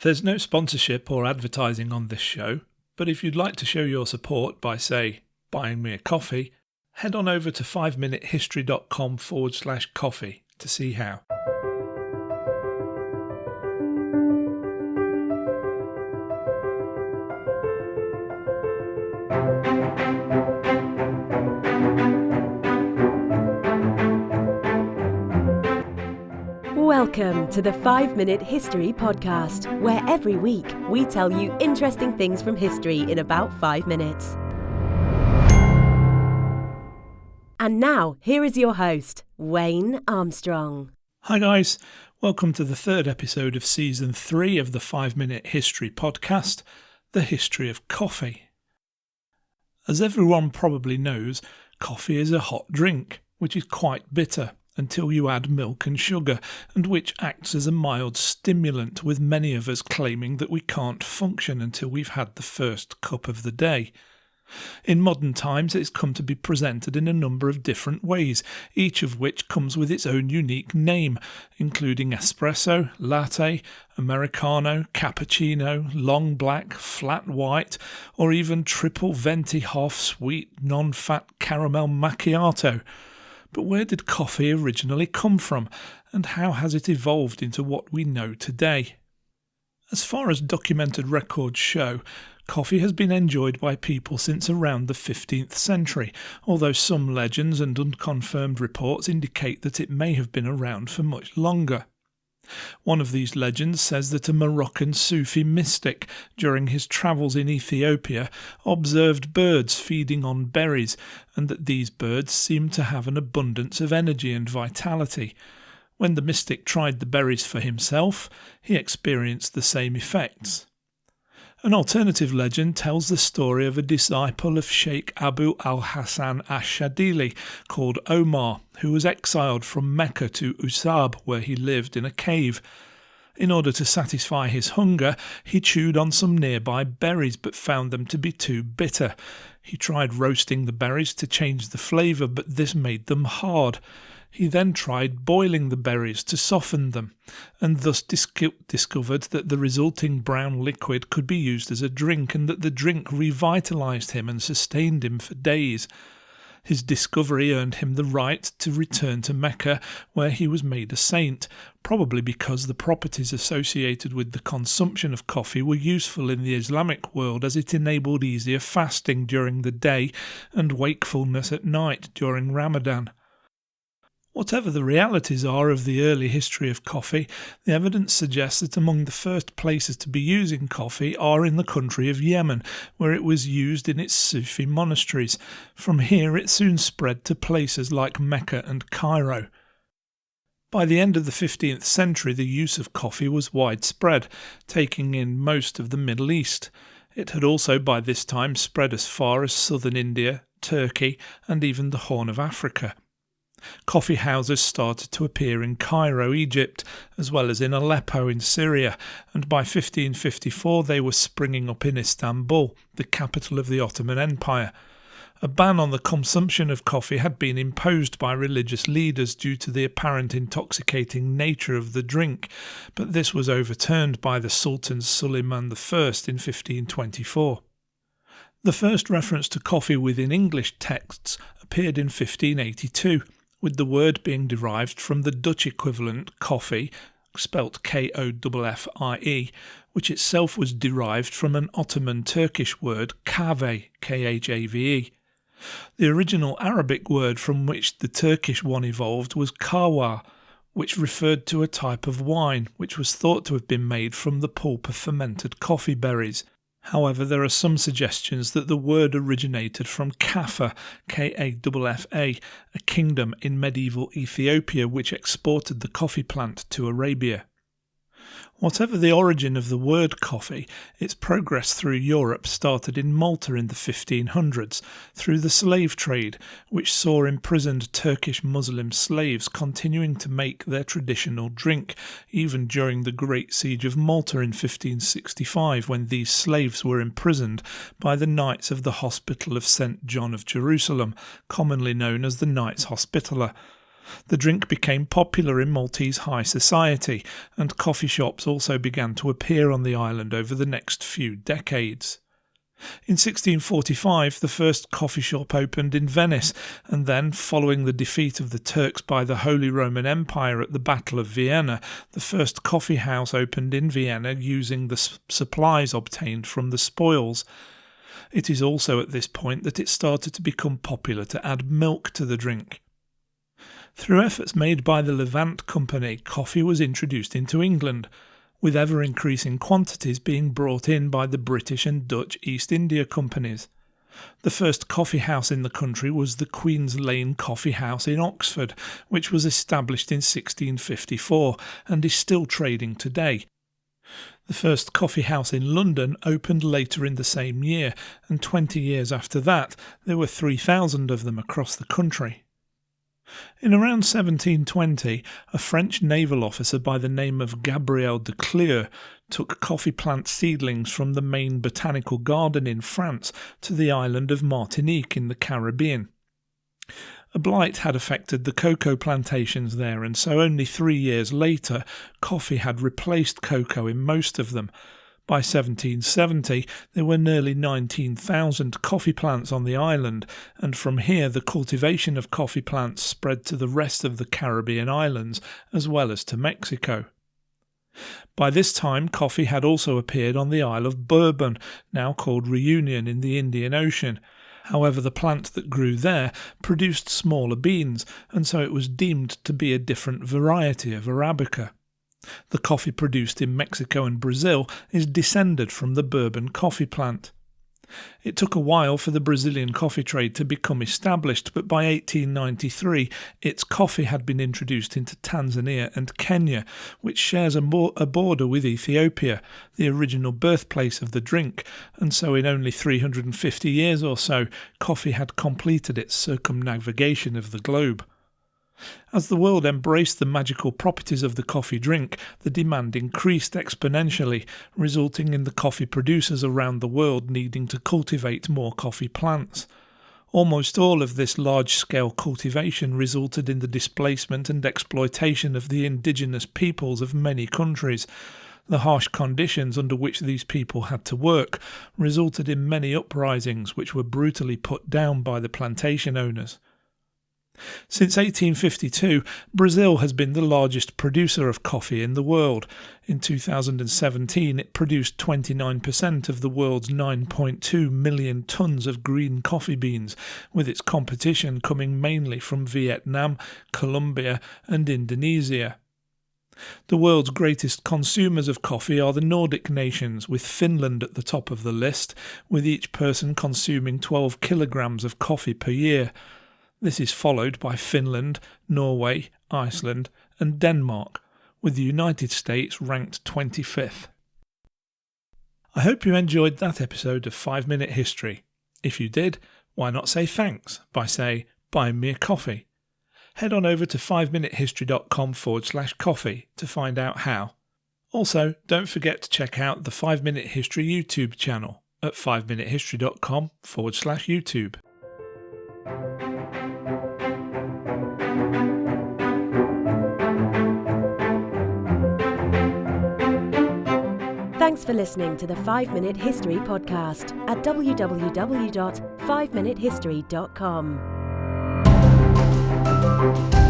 There's no sponsorship or advertising on this show, but if you'd like to show your support by, say, buying me a coffee, head on over to 5minutehistory.com/coffee to see how. Welcome to the 5-Minute History Podcast, where every week we tell you interesting things from history in about 5 minutes. And now, here is your host, Wayne Armstrong. Hi guys, welcome to the third episode of Season 3 of the 5-Minute History Podcast, The History of Coffee. As everyone probably knows, coffee is a hot drink, which is quite bitter until you add milk and sugar, and which acts as a mild stimulant, with many of us claiming that we can't function until we've had the first cup of the day. In modern times, it's come to be presented in a number of different ways, each of which comes with its own unique name, including espresso, latte, americano, cappuccino, long black, flat white, or even triple venti half-sweet, non-fat caramel macchiato. But where did coffee originally come from, and how has it evolved into what we know today? As far as documented records show, coffee has been enjoyed by people since around the 15th century, although some legends and unconfirmed reports indicate that it may have been around for much longer. One of these legends says that a Moroccan Sufi mystic, during his travels in Ethiopia, observed birds feeding on berries, and that these birds seemed to have an abundance of energy and vitality. When the mystic tried the berries for himself, he experienced the same effects. An alternative legend tells the story of a disciple of Sheikh Abu al-Hasan ash-Shadili called Omar, who was exiled from Mecca to Usab, where he lived in a cave. In order to satisfy his hunger, he chewed on some nearby berries but found them to be too bitter. He tried roasting the berries to change the flavour, but this made them hard. He then tried boiling the berries to soften them, and thus discovered that the resulting brown liquid could be used as a drink, and that the drink revitalised him and sustained him for days. His discovery earned him the right to return to Mecca, where he was made a saint, probably because the properties associated with the consumption of coffee were useful in the Islamic world, as it enabled easier fasting during the day and wakefulness at night during Ramadan. Whatever the realities are of the early history of coffee, the evidence suggests that among the first places to be using coffee are in the country of Yemen, where it was used in its Sufi monasteries. From here it soon spread to places like Mecca and Cairo. By the end of the 15th century, the use of coffee was widespread, taking in most of the Middle East. It had also by this time spread as far as southern India, Turkey, and even the Horn of Africa. Coffee houses started to appear in Cairo, Egypt, as well as in Aleppo in Syria, and by 1554 they were springing up in Istanbul, the capital of the Ottoman Empire. A ban on the consumption of coffee had been imposed by religious leaders due to the apparent intoxicating nature of the drink, but this was overturned by the Sultan Suleiman I in 1524. The first reference to coffee within English texts appeared in 1582. With the word being derived from the Dutch equivalent coffee, spelt Koffie, which itself was derived from an Ottoman Turkish word kahve, Khave. The original Arabic word from which the Turkish one evolved was kahwa, which referred to a type of wine which was thought to have been made from the pulp of fermented coffee berries. However, there are some suggestions that the word originated from Kaffa, Kaffa, a kingdom in medieval Ethiopia which exported the coffee plant to Arabia. Whatever the origin of the word coffee, its progress through Europe started in Malta in the 1500s, through the slave trade, which saw imprisoned Turkish Muslim slaves continuing to make their traditional drink, even during the Great Siege of Malta in 1565, when these slaves were imprisoned by the Knights of the Hospital of St. John of Jerusalem, commonly known as the Knights Hospitaller. The drink became popular in Maltese high society, and coffee shops also began to appear on the island over the next few decades. In 1645, the first coffee shop opened in Venice, and then, following the defeat of the Turks by the Holy Roman Empire at the Battle of Vienna, the first coffee house opened in Vienna using the supplies obtained from the spoils. It is also at this point that it started to become popular to add milk to the drink. Through efforts made by the Levant Company, coffee was introduced into England, with ever-increasing quantities being brought in by the British and Dutch East India Companies. The first coffee house in the country was the Queen's Lane Coffee House in Oxford, which was established in 1654 and is still trading today. The first coffee house in London opened later in the same year, and 20 years after that there were 3,000 of them across the country. In around 1720, a French naval officer by the name of Gabriel de Cleur took coffee plant seedlings from the main botanical garden in France to the island of Martinique in the Caribbean. A blight had affected the cocoa plantations there, and so only 3 years later, coffee had replaced cocoa in most of them. By 1770, there were nearly 19,000 coffee plants on the island, and from here the cultivation of coffee plants spread to the rest of the Caribbean islands, as well as to Mexico. By this time, coffee had also appeared on the Isle of Bourbon, now called Reunion, in the Indian Ocean. However, the plant that grew there produced smaller beans, and so it was deemed to be a different variety of Arabica. The coffee produced in Mexico and Brazil is descended from the Bourbon coffee plant. It took a while for the Brazilian coffee trade to become established, but by 1893 its coffee had been introduced into Tanzania and Kenya, which shares a border with Ethiopia, the original birthplace of the drink, and so in only 350 years or so, coffee had completed its circumnavigation of the globe. As the world embraced the magical properties of the coffee drink, the demand increased exponentially, resulting in the coffee producers around the world needing to cultivate more coffee plants. Almost all of this large-scale cultivation resulted in the displacement and exploitation of the indigenous peoples of many countries. The harsh conditions under which these people had to work resulted in many uprisings which were brutally put down by the plantation owners. Since 1852, Brazil has been the largest producer of coffee in the world. In 2017, it produced 29% of the world's 9.2 million tonnes of green coffee beans, with its competition coming mainly from Vietnam, Colombia and Indonesia. The world's greatest consumers of coffee are the Nordic nations, with Finland at the top of the list, with each person consuming 12 kilograms of coffee per year. This is followed by Finland, Norway, Iceland and Denmark, with the United States ranked 25th. I hope you enjoyed that episode of 5 Minute History. If you did, why not say thanks by buying me a coffee. Head on over to 5minutehistory.com/coffee to find out how. Also, don't forget to check out the 5 Minute History YouTube channel at 5minutehistory.com/YouTube. Thanks for listening to the 5 Minute History podcast at www.5minutehistory.com.